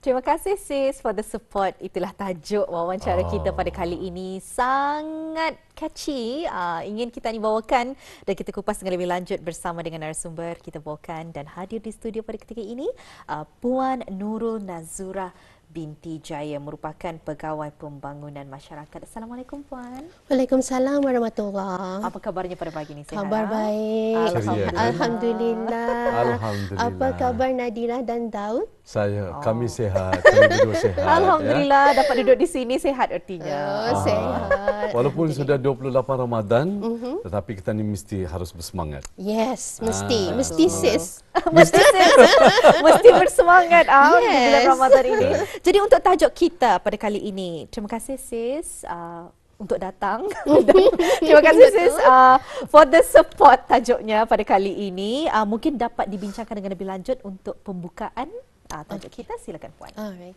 Terima kasih sis for the support. Itulah tajuk wawancara kita pada kali ini. Sangat catchy. Ingin kita ni bawakan dan kita kupas dengan lebih lanjut bersama dengan narasumber kita bawakan dan hadir di studio pada ketika ini Puan Nurul Nazura binti Jaya, merupakan pegawai pembangunan masyarakat. Assalamualaikum Puan. Waalaikumsalam warahmatullahi. Apa kabarnya pada pagi ini? Sihat? Kabar baik. Alhamdulillah. Alhamdulillah. Apa kabar Nadira dan Daud? Kami sehat, kami berdua sehat. Alhamdulillah dapat duduk di sini sehat artinya. Sehat. Walaupun sudah 28 Ramadan, tetapi kita ni mesti harus bersemangat. Yes, mesti. Mesti sis. Mesti sis. Mesti bersemangat di bulan Ramadan ini. Jadi untuk tajuk kita pada kali ini, terima kasih sis untuk datang. Terima kasih sis for the support tajuknya pada kali ini. Mungkin dapat dibincangkan dengan lebih lanjut untuk pembukaan tajuk kita. Silakan Puan. Alright.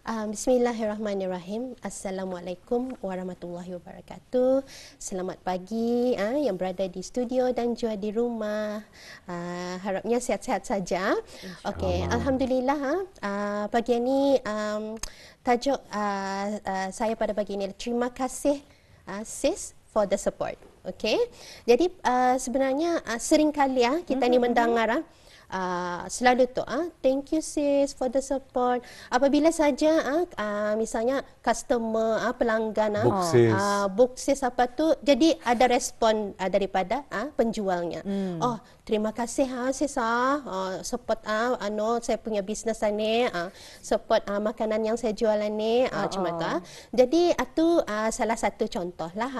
Bismillahirrahmanirrahim. Assalamualaikum warahmatullahi wabarakatuh. Selamat pagi yang berada di studio dan juga di rumah. Harapnya sihat-sihat saja. Okey, alhamdulillah. Pagi ini tajuk saya pada pagi ini, terima kasih sis for the support. Okey. Jadi sebenarnya seringkali kita ni mendengar selalu tu thank you sis for the support. Apabila saja misalnya customer pelanggan book sis apa tu, jadi ada respon daripada penjualnya. Oh, terima kasih sis support saya punya bisnes ni, support makanan yang saya jual ni macam tu. Jadi itu salah satu contohlah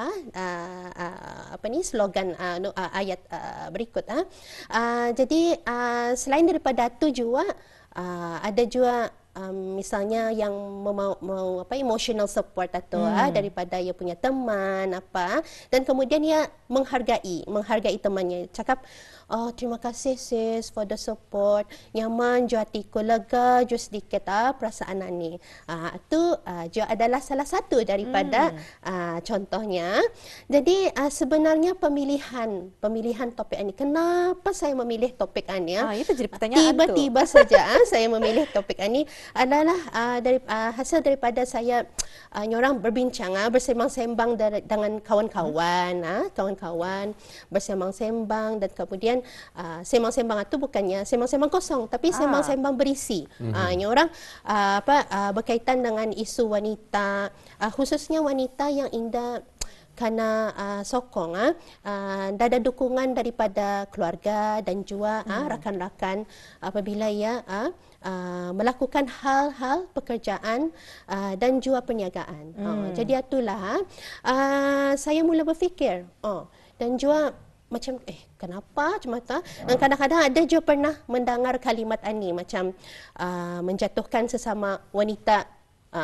apa ni slogan ayat berikut. Jadi selain daripada itu juga ada juga misalnya yang mau emotional support atau daripada ia punya teman dan kemudian ia menghargai temannya, cakap oh terima kasih sis for the support, nyaman jo hatiku, lega jo sedikit perasaan ni. Itu juga adalah salah satu daripada contohnya. Jadi sebenarnya pemilihan topik ini, kenapa saya memilih topik ini? Itu jadi pertanyaan tiba-tiba saja saya memilih topik ini adalah hasil daripada saya orang berbincang bersemang-sembang dengan kawan-kawan, bersemang-sembang dan kemudian semang-sembang itu bukannya semang-sembang kosong tapi semang-sembang berisi. Orang berkaitan dengan isu wanita, khususnya wanita yang indah karena sokong dan ada dukungan daripada keluarga dan juga rakan-rakan apabila ia melakukan hal-hal pekerjaan dan juga perniagaan. Jadi itulah saya mula berfikir dan juga macam kenapa macam tu? Dan kadang-kadang ada juga pernah mendengar kalimat ini macam menjatuhkan sesama wanita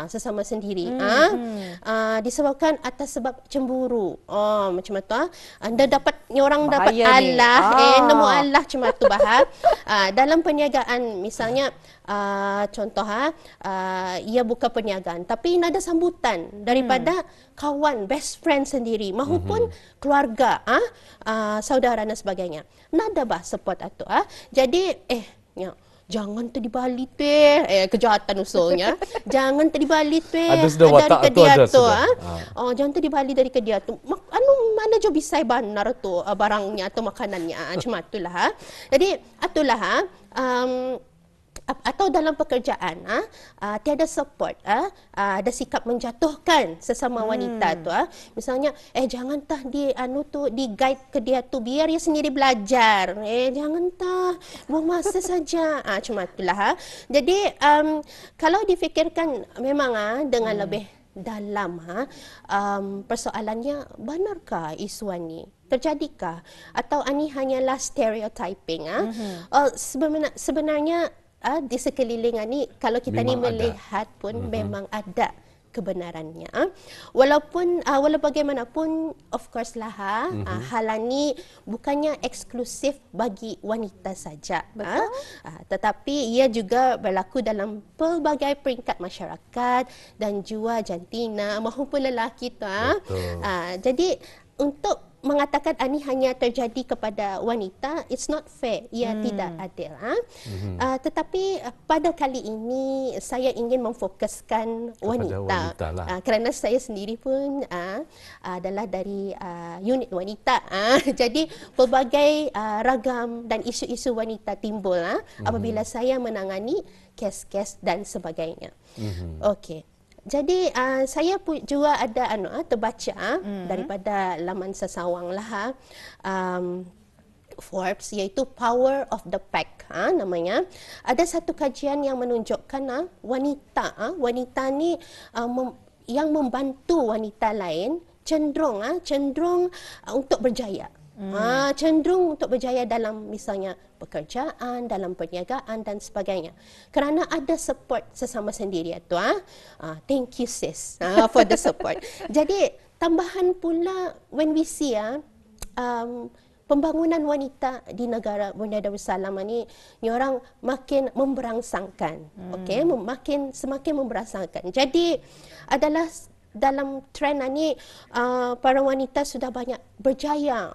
sesama sendiri disebabkan atas sebab cemburu. Macam tu anda dapat orang dapat Allah nemu Allah macam tu dalam perniagaan misalnya contoh ia buka perniagaan tapi ada sambutan daripada kawan best friend sendiri maupun keluarga saudara dan sebagainya. Nada support tu jadi jangan terdibalik kejahatan usulnya. Jangan terdibalik ada sudah watak dari dia tu. Jangan terdibalik dari ke dia tu. Mana jo bisa banar tu barangnya atau makanannya macam itulah. Jadi itulah atau dalam pekerjaan tiada support, ada sikap menjatuhkan sesama wanita tu misalnya jangan di guide ke dia tu biar dia sendiri belajar, jangan buang masa saja macam itulah. Jadi kalau difikirkan memang dengan lebih dalam persoalannya, benarkah isu ini terjadikah atau ini hanyalah stereotyping? Sebenarnya di sekeliling ini kalau kita memang ni melihat pun memang ada kebenarannya. Walaupun walau bagaimanapun of course lah hal ini bukannya eksklusif bagi wanita saja. Tetapi ia juga berlaku dalam pelbagai peringkat masyarakat dan juga jantina maupun lelaki tu. Jadi untuk mengatakan ini hanya terjadi kepada wanita, it's not fair. Ia tidak adil. Tetapi pada kali ini saya ingin memfokuskan wanita lah. kerana saya sendiri pun adalah dari unit wanita. Jadi pelbagai ragam dan isu-isu wanita timbul apabila saya menangani kes-kes dan sebagainya. Okey. Jadi saya juga ada terbaca daripada laman sesawang lah Forbes, iaitu Power of the Pack namanya. Ada satu kajian yang menunjukkan wanita ni yang membantu wanita lain cenderung untuk berjaya. Cenderung untuk berjaya dalam misalnya pekerjaan, dalam perniagaan dan sebagainya. Kerana ada support sesama sendiri tu. Thank you sis for the support. Jadi tambahan pula when we see pembangunan wanita di negara Brunei Darussalam ni orang makin memberangsangkan. Okey, semakin memberangsangkan. Jadi adalah dalam trend ini para wanita sudah banyak berjaya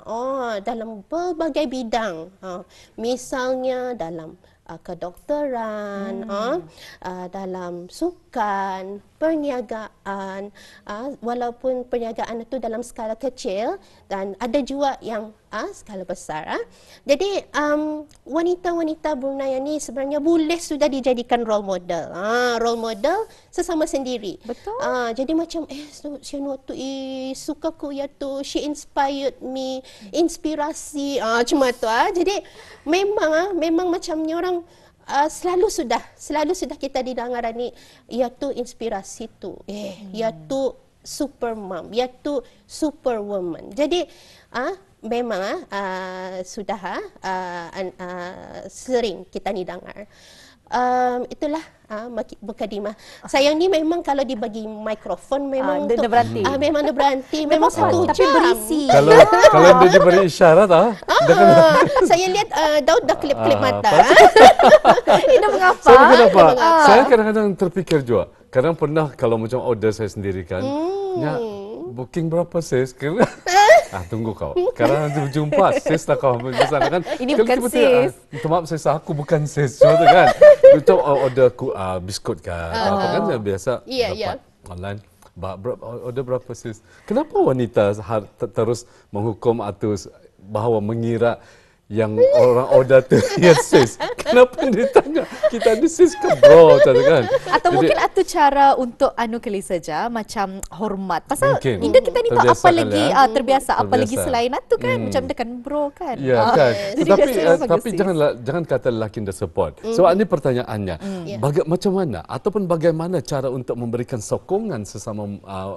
dalam berbagai bidang. Misalnya dalam kedokteran, dalam sukan, perniagaan, walaupun perniagaan itu dalam skala kecil dan ada juga yang skala besar. Jadi wanita-wanita Brunei ini sebenarnya boleh sudah dijadikan role model. Role model sesama sendiri. Betul. Jadi macam Sianu tu suka ku ya tu, she inspired me, inspirasi cuma tu. Jadi memang macamnya orang selalu sudah kita didengar ni iaitu inspirasi tu. Iaitu super mom, iaitu superwoman. Jadi memang sudah sering kita didengar. Itulah mukadimah. Sayang ni memang kalau dibagi mikrofon memang dia berhenti. Memang dia berhenti. Memang satu tapi jam. berisi. Kalau dia diberi isyarat saya lihat Daud dah kelip-kelip mata. Ini mengapa? Saya kenapa? Saya kadang-kadang terfikir juga. Kadang pernah kalau macam order saya sendiri kan. Booking berapa sis? Tunggu kau. Sekarang berjumpa sis lah kau bersama kan. Ini bukan sis. Maaf sis, aku bukan sis. Contoh kan. Itu order aku biskut kan. Apa kan biasa dapat online. Order berapa sis? Kenapa wanita terus menghukum atau bahawa mengira yang orang order tu ya sis? Kenapa dia tanya kita ni sis ke bro kan? Atau mungkin itu cara untuk kali saja macam hormat. Pasal Indah kita ni terbiasa apa lagi terbiasa apa lagi selain itu kan macam dekat bro kan. Ya kan. Tapi jangan kata lelaki dah support. So ini pertanyaannya. Macam mana ataupun bagaimana cara untuk memberikan sokongan sesama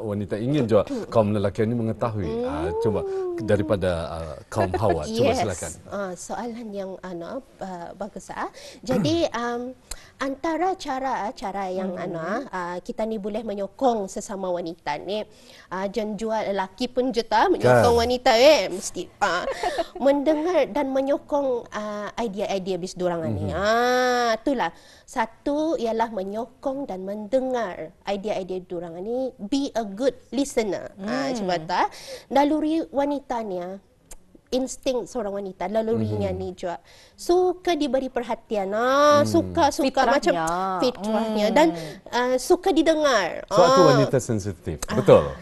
wanita ingin juga kaum lelaki ini mengetahui. Cuba daripada kaum Hawa. Cuba silakan. Soalan yang bagus. Jadi antara cara yang kita ni boleh menyokong sesama wanita ni, jangan jual lelaki pun juta menyokong wanita mesti mendengar dan menyokong idea-idea bis dorang ni. Itulah satu ialah menyokong dan mendengar idea-idea dorang ni, be a good listener. Cuba naluri wanita ni insting seorang wanita, lalurinya ni juga suka diberi perhatian, suka macam fitrahnya dan suka didengar. Suatu wanita sensitif, betul.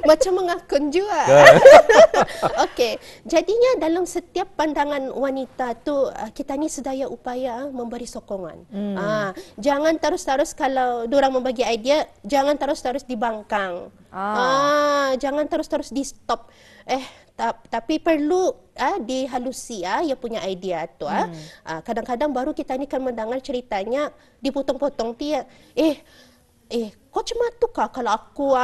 Macam mengakun juga. Okey, jadinya dalam setiap pandangan wanita tu kita ni sedaya upaya memberi sokongan. Jangan terus-terus kalau diorang membagi idea, jangan terus-terus dibangkang. Jangan terus-terus di stop. Tapi perlu dihalusi ia punya idea tu. Kadang-kadang baru kita ni kan mendengar ceritanya dipotong-potong dia. Kau cuma tu kah kalau aku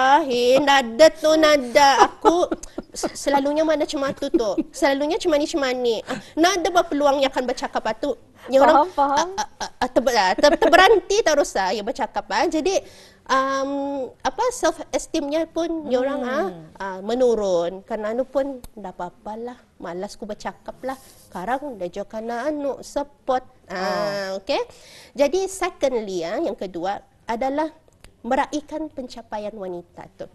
nada aku selalunya mana cuma tu selalunya cuma ni nada berpeluangnya akan bercakap tu orang terberhenti terus ya bercakap jadi self esteemnya pun orang menurun kerana pun dah apa-apalah malas ku bercakap lah sekarang dah jo kana support okey jadi secondly yang kedua adalah meraihkan pencapaian wanita tu.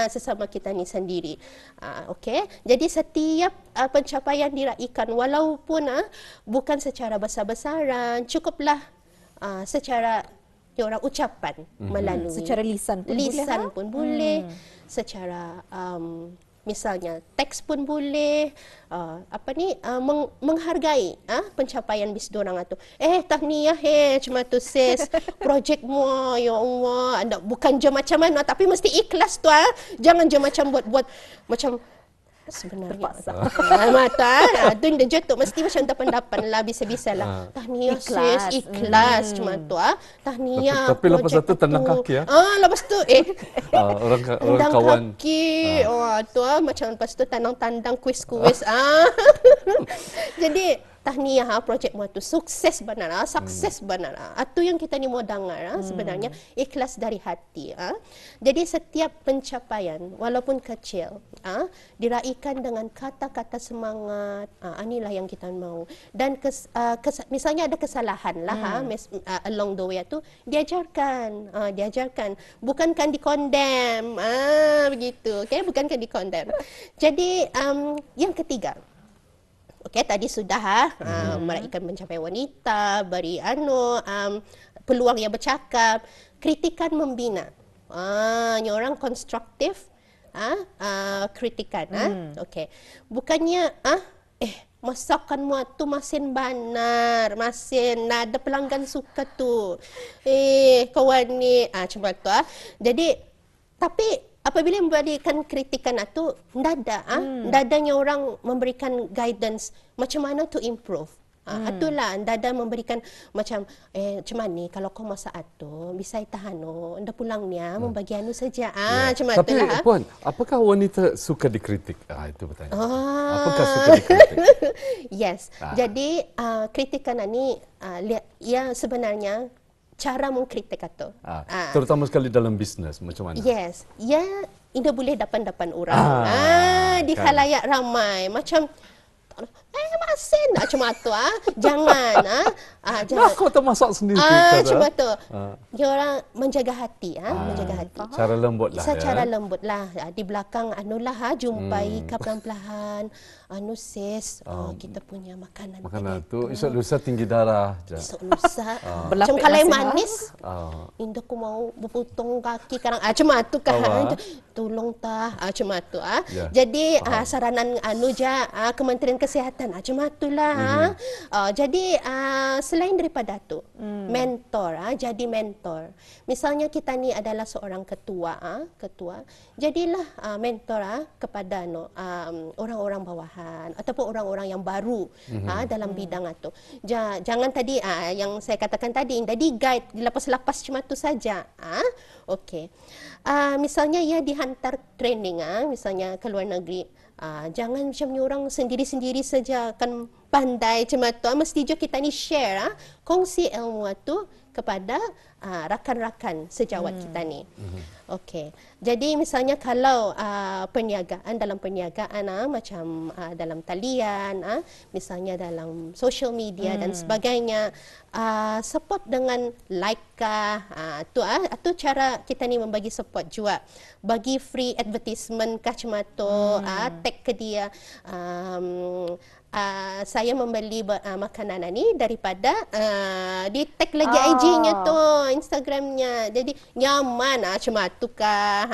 Sesama kita ni sendiri. Okey. Jadi setiap pencapaian diraihkan walaupun bukan secara besar-besaran, cukuplah secara orang ucapan melalui secara lisan pun boleh, secara misalnya teks pun boleh, menghargai pencapaian bis dorang tu. Tahniah cuma tu sis, projek mu ya Allah, anda bukan je macam mana tapi mesti ikhlas tu jangan je macam buat macam sebenarnya mata tu dia jatuh mesti macam pendapat lah bisa-bisa lah tahniah sis, ikhlas cuma tu tahniah tapi lepas tu tendang kaki lepas tu orang kawan kaki tu macam lepas tu tandang kuis-kuis jadi tahniah projek mu tu sukses benar sukses benar itu yang kita ni mau dengar sebenarnya ikhlas dari hati jadi setiap pencapaian walaupun kecil diraihkan dengan kata-kata semangat inilah yang kita mau dan misalnya ada kesalahan lah along the way tu diajarkan bukankan dikondem begitu okey bukankan dikondem jadi yang ketiga okey, tadi sudah meraihkan pencapaian wanita, beri peluang yang bercakap, kritikan membina. Ni orang konstruktif, kritikan. Okey. Bukannya masakan mu tu masin banar, masin ada pelanggan suka tu. Kawan ni cuma tu Jadi tapi apabila memberikan kritikan itu, dadanya orang memberikan guidance macam mana to improve. Itulah dada memberikan macam macam ni kalau kau masak tu bisa tahan anda pulang ni membagi anu saja. Macam tapi itulah. Puan, apakah wanita suka dikritik? Itu pertanyaan. Apakah suka dikritik? Yes. Jadi kritikan ini ya sebenarnya cara mengkritik itu. Terutama sekali dalam bisnes, macam mana? Yes. Ya, tidak boleh dapan-dapan orang. Di khalayak ramai. Macam, masin. Macam itu. Jangan. Jangan. Kau tak masak sendiri. Macam itu. Dia orang menjaga hati. Menjaga hati. Cara lembut lah. Secara lembut lah. Di belakang, jumpai perlahan-lahan. Sis, kita punya makanan. Makanan tu, esok lusa tinggi darah. Esok lusa. Macam kalau yang manis, indah aku mau berpotong kaki karang. Macam itu kan. Tolong tah. Macam itu. Jadi, saranan Kementerian Kesihatan. Macam itulah. Jadi, selain daripada itu, mentor. Jadi mentor. Misalnya kita ni adalah seorang ketua. Jadilah mentor kepada orang-orang bawahan ataupun orang-orang yang baru dalam bidang itu. Jangan tadi yang saya katakan tadi, jadi guide dilepas-lepas cuma itu saja. Okey. Misalnya ia dihantar training misalnya ke luar negeri. Jangan macam ni orang sendiri-sendiri saja akan pandai macam tu. Mesti juga kita ni share, kongsi ilmu tu kepada rakan-rakan sejawat kita ni. Okey. Jadi misalnya kalau dalam perniagaan macam dalam talian, misalnya dalam social media dan sebagainya, support dengan like tu cara kita ni membagi support juga. Bagi free advertisement kah cuma tu, tag ke dia. Saya membeli makanan ni daripada di tag lagi IG-nya tu, Instagram-nya. Jadi nyaman macam tu kah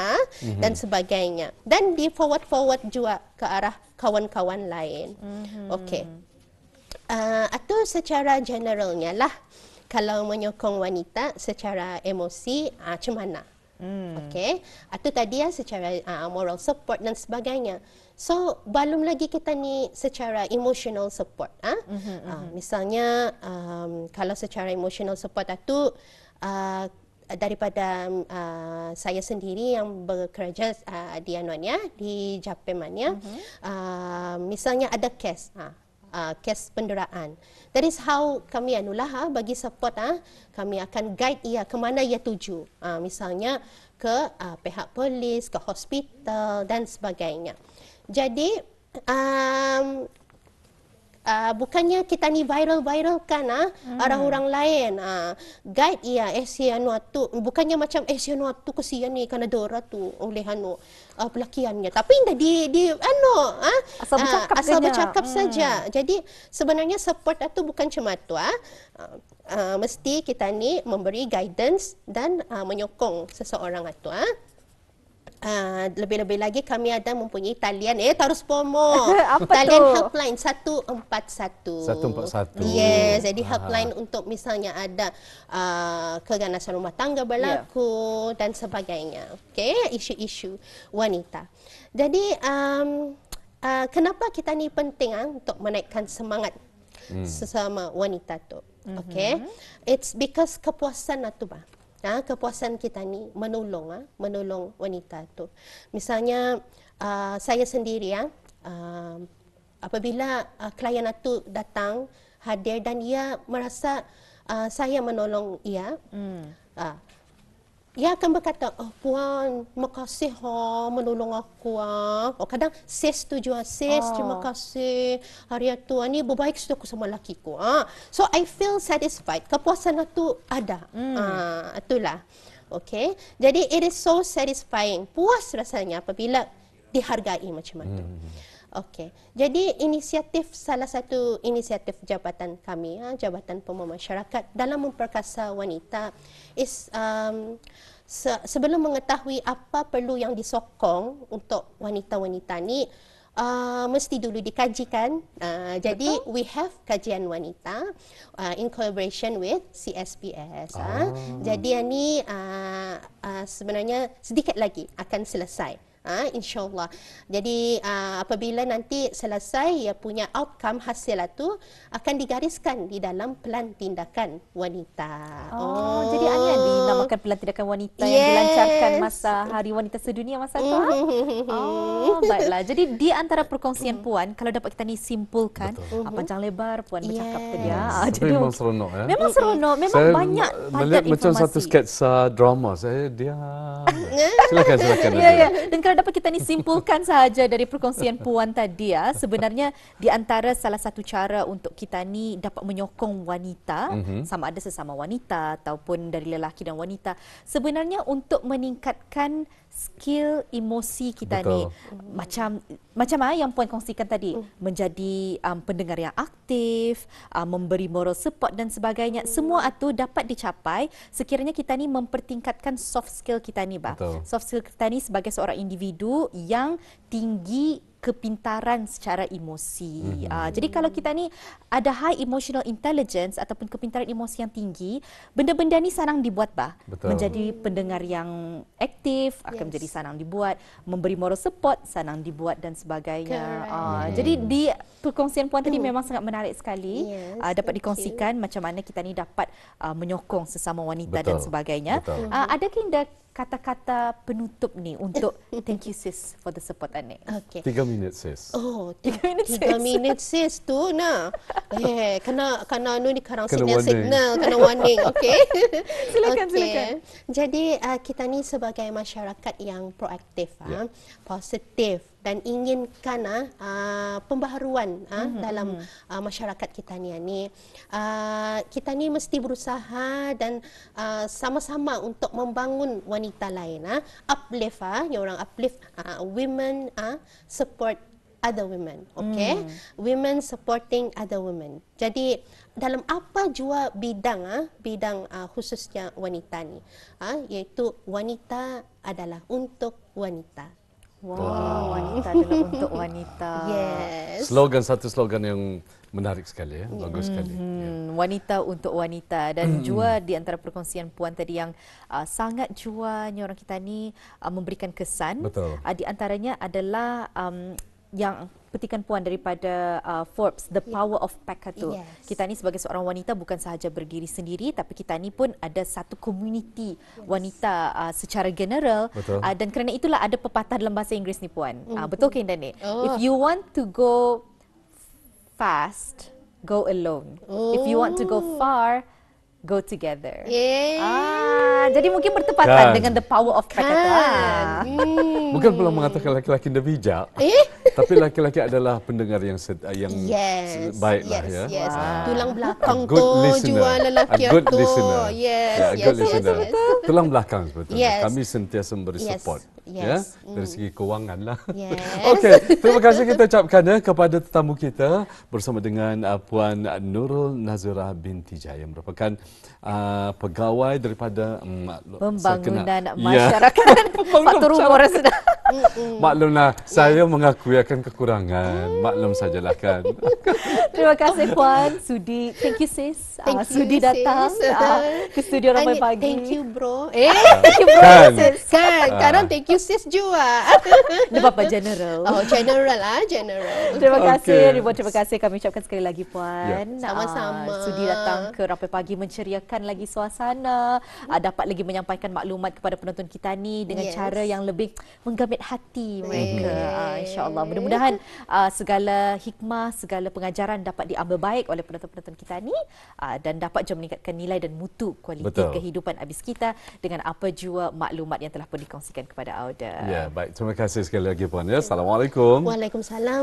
dan sebagainya. Dan di forward juga ke arah kawan-kawan lain. Okey. Itu secara generalnya lah. Kalau menyokong wanita secara emosi macam mana? Okey. Itu tadi secara moral support dan sebagainya. So, belum lagi kita ni secara emotional support. Misalnya, kalau secara emotional support itu, daripada saya sendiri yang bekerja di Anuania, di Japemania, misalnya ada kes penderaan. That is how kami bagi support. Kami akan guide ia ke mana ia tuju. Misalnya ke pihak polis, ke hospital dan sebagainya. Jadi bukannya kita ni viral-viralkan orang-orang lain. Guide Asia tu bukannya macam Asia tu kesian ni kerana Dora tu oleh pelakiannya. Tapi indah di asal bercakap saja. Jadi sebenarnya support tu bukan cuma tu mesti kita ni memberi guidance dan menyokong seseorang itu. Lebih-lebih lagi kami ada mempunyai talian terus promo. Talian helpline 141. 141. Yes, jadi helpline untuk misalnya ada keganasan rumah tangga berlaku dan sebagainya. Okey, isu-isu wanita. Jadi kenapa kita ni penting untuk menaikkan semangat sesama wanita tu? Okay, it's because kepuasan tu kepuasan kita ni menolong wanita tu. Misalnya saya sendiri apabila klien tu datang hadir dan ia merasa saya menolong ia, ia akan berkata, puan, terima kasih menolong aku. Kadang sis tu juga, sis terima kasih hari tu ni berbaik sudah aku sama lakiku. So I feel satisfied. Kepuasan tu ada. Itulah. Okay. Jadi it is so satisfying. Puas rasanya apabila dihargai macam itu. Okey. Jadi salah satu inisiatif jabatan kami, Jabatan Pemuda Masyarakat dalam memperkasa wanita is sebelum mengetahui apa perlu yang disokong untuk wanita-wanita ni mesti dulu dikajikan. Jadi we have kajian wanita in collaboration with CSPS. Jadi ini sebenarnya sedikit lagi akan selesai. InsyaAllah. Jadi apabila nanti selesai, ia punya outcome hasil itu akan digariskan di dalam pelan tindakan wanita. Jadi ada yang dinamakan pelan tindakan wanita yang dilancarkan masa Hari Wanita Sedunia masa itu. Baiklah. Jadi di antara perkongsian Puan, kalau dapat kita ni simpulkan, panjang lebar Puan bercakap tadi. Memang seronok Memang seronok. Memang saya banyak melihat informasi. macam satu sketsa drama. Saya diam. Silakan. Dan kalau dapat kita ni simpulkan sahaja dari perkongsian Puan tadi, sebenarnya di antara salah satu cara untuk kita ni dapat menyokong wanita, sama ada sesama wanita ataupun dari lelaki dan wanita, sebenarnya untuk meningkatkan skill emosi kita ni. Macam yang Puan kongsikan tadi, menjadi pendengar yang aktif, memberi moral support dan sebagainya. Semua itu dapat dicapai sekiranya kita ni mempertingkatkan soft skill kita ni, soft skill kita ni sebagai seorang individu yang tinggi kepintaran secara emosi. Jadi kalau kita ni ada high emotional intelligence ataupun kepintaran emosi yang tinggi, benda-benda ni senang dibuat menjadi pendengar yang aktif akan menjadi senang dibuat, memberi moral support senang dibuat dan sebagainya. Jadi di perkongsian Puan tadi memang sangat menarik sekali. Dapat dikongsikan macam mana kita ni dapat menyokong sesama wanita dan sebagainya. Adakah Indah kata-kata penutup ni untuk thank you sis for the support Anik? 3 minit sis. 3 minit sis tu nah. Kena ni karang signal kena warning. Okey. Silakan. Jadi kita ni sebagai masyarakat yang proaktif, positif dan inginkan pembaharuan dalam masyarakat kita ni. Kita ni mesti berusaha dan sama-sama untuk membangun wanita lain. Uplift, orang uplift women support other women. Okay? Women supporting other women. Jadi dalam apa jua bidang khususnya wanita ni, iaitu wanita adalah untuk wanita. Wanita adalah untuk wanita. Yes. Satu slogan yang menarik sekali, bagus sekali. Wanita untuk wanita dan jua di antara perkongsian Puan tadi yang sangat jua orang kita ni memberikan kesan. Betul. Di antaranya adalah yang petikan Puan daripada Forbes, The Power of Pack itu. Kita ni sebagai seorang wanita bukan sahaja berdiri sendiri, tapi kita ni pun ada satu komuniti wanita secara general. Dan kerana itulah ada pepatah dalam bahasa Inggeris ni Puan. Betul ke Indah ni? If you want to go fast, go alone. If you want to go far, go together. Jadi mungkin bertepatan dengan the power of pack. Bukan pula mengatakan laki-laki dah bijak. Tapi laki-laki adalah pendengar yang baik lah ya. Yes. Wow. Tulang belakang A good tu listener. jual lelaki A good tu. listener. Yes, Ya, a yes, good yes, listener. yes. Tulang belakang sebetulnya. Yes. Kami sentiasa memberi Yes. support. Yes. Ya, dari segi kewangan lah. Yes. Okey, terima kasih kita ucapkan kepada tetamu kita bersama dengan Puan Nurul Nazirah binti Jaya, merupakan pegawai daripada Pembangunan masyarakat. Faktor umur sudah. Maklumlah, saya mengakui akan kekurangan. Maklum sajalah kan. Terima kasih Puan Sudi. Thank you sis. Thank you, Sudi datang sis. ke studio Ramai Pagi. Thank you bro. Thank you bro. Kan? Kan, sekarang thank you sis juga. Dia Bapa General. Oh, general general. Terima kasih Okey. ribuan terima kasih kami ucapkan sekali lagi Puan. Sama-sama. Sudi datang ke Ramai Pagi menceriakan lagi suasana, dapat lagi menyampaikan maklumat kepada penonton kita ni dengan cara yang lebih menggamit hati mereka. InsyaAllah mudah-mudahan segala hikmah, segala pengajaran dapat diambil baik oleh penonton-penonton kita ni dan dapat juga meningkatkan nilai dan mutu kualiti kehidupan habis kita dengan apa jua maklumat yang telah pun dikongsikan kepada Auda. Ya, baik. Terima kasih sekali lagi Puan ya. Assalamualaikum. Waalaikumsalam.